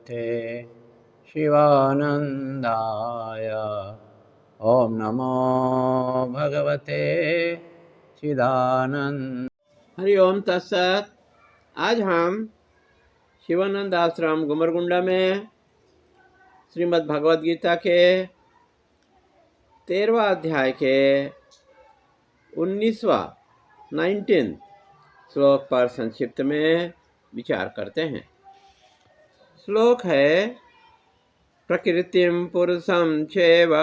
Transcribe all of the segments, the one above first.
भगवते शिवानंदाय। ओम नमो भगवते चिदानंद। हरि ओम तत्सत। आज हम शिवानंद आश्रम गुमरगुंडा में श्रीमद् भगवद गीता के 13वां अध्याय के 19 श्लोक पर संक्षिप्त में विचार करते हैं। श्लोक है, प्रकृतिं पुरुषं चैव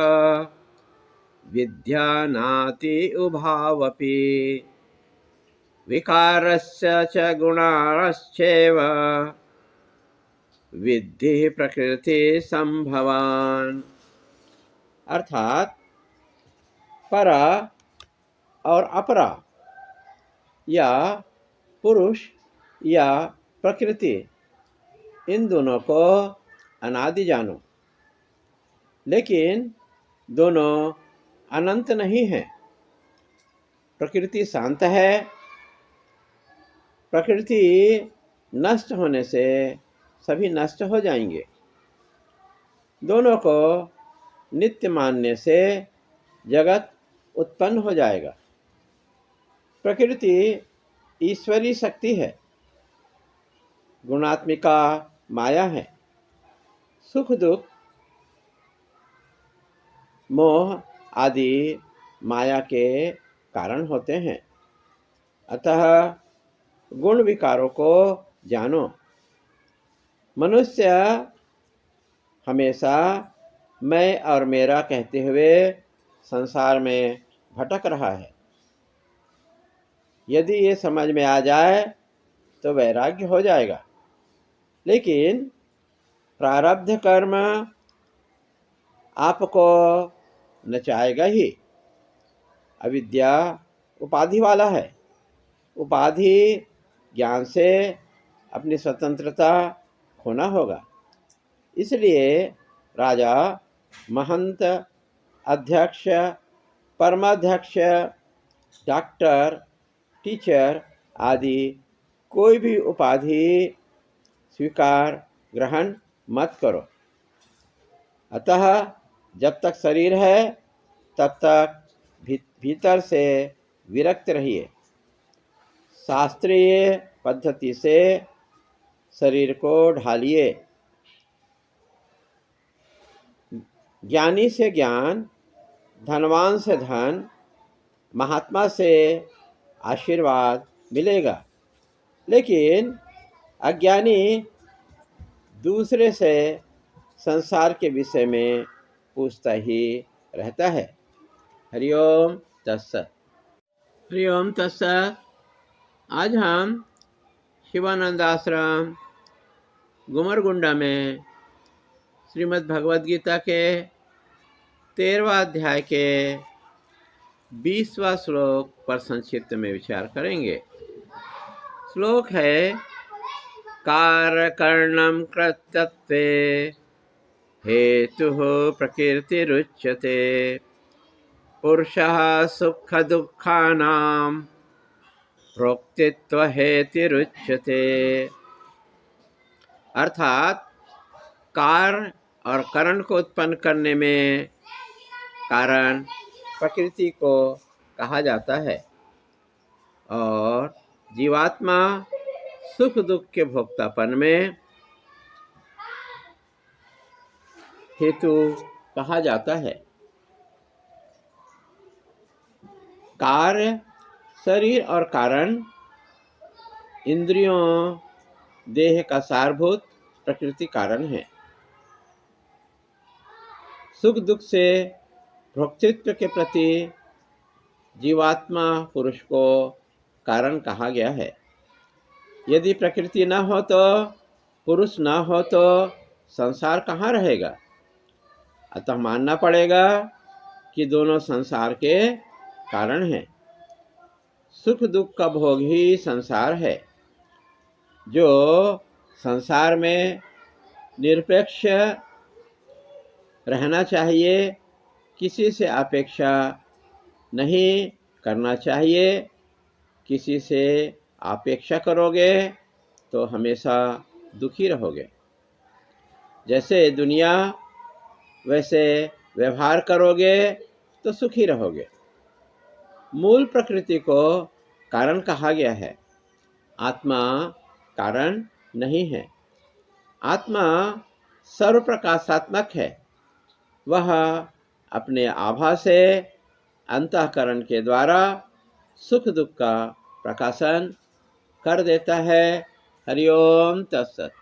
विद्यानाति उभावपि विकारस्य च गुणाश्चैव विद्धि प्रकृति संभवान। अर्थात परा और अपरा या पुरुष या प्रकृति, इन दोनों को अनादि जानो, लेकिन दोनों अनंत नहीं है। प्रकृति शांत है। प्रकृति नष्ट होने से सभी नष्ट हो जाएंगे। दोनों को नित्य मानने से जगत उत्पन्न हो जाएगा। प्रकृति ईश्वरीय शक्ति है, गुणात्मिका माया है। सुख दुख मोह आदि माया के कारण होते हैं। अतः गुण विकारों को जानो। मनुष्य हमेशा मैं और मेरा कहते हुए संसार में भटक रहा है। यदि ये समझ में आ जाए तो वैराग्य हो जाएगा। लेकिन प्रारब्ध कर्म आपको नचाएगा ही। अविद्या उपाधि वाला है। उपाधि ज्ञान से अपनी स्वतंत्रता खोना होगा। इसलिए राजा, महंत, अध्यक्ष, परमाध्यक्ष, डॉक्टर, टीचर आदि कोई भी उपाधि स्वीकार ग्रहण मत करो। अतः जब तक शरीर है तब तक भीतर से विरक्त रहिए। शास्त्रीय पद्धति से शरीर को ढालिए। ज्ञानी से ज्ञान, धनवान से धन, महात्मा से आशीर्वाद मिलेगा। लेकिन अज्ञानी दूसरे से संसार के विषय में पूछता ही रहता है। हरिओम तत्सत। हरिओम तत्सत। आज हम शिवानंद आश्रम गुमरगुंडा में श्रीमद् भगवद गीता के 13वां अध्याय के 20वां श्लोक पर संक्षिप्त में विचार करेंगे। श्लोक है, कारकर्णं कृतत्वे हेतुः प्रकृतिरुच्यते पुरुषः सुख दुःखानां भोक्तृत्व हेतुरुच्यते। अर्थात कार्य और करण को उत्पन्न करने में कारण प्रकृति को कहा जाता है और जीवात्मा सुख दुख के भोक्तापन में हेतु कहा जाता है। कार्य, शरीर और कारण, इंद्रियों, देह का सारभूत प्रकृति कारण है। सुख दुख से भोक्तृत्व के प्रति जीवात्मा पुरुष को कारण कहा गया है। यदि प्रकृति न हो तो, पुरुष न हो तो संसार कहाँ रहेगा। अतः मानना पड़ेगा कि दोनों संसार के कारण हैं। सुख दुख का भोग ही संसार है। जो संसार में निरपेक्ष रहना चाहिए, किसी से अपेक्षा नहीं करना चाहिए। किसी से अपेक्षा करोगे तो हमेशा दुखी रहोगे। जैसे दुनिया वैसे व्यवहार करोगे तो सुखी रहोगे। मूल प्रकृति को कारण कहा गया है, आत्मा कारण नहीं है। आत्मा सर्वप्रकाशात्मक है। वह अपने आभा से अंतःकरण के द्वारा सुख दुख का प्रकाशन कर देता है। हरि ओम तत्सत।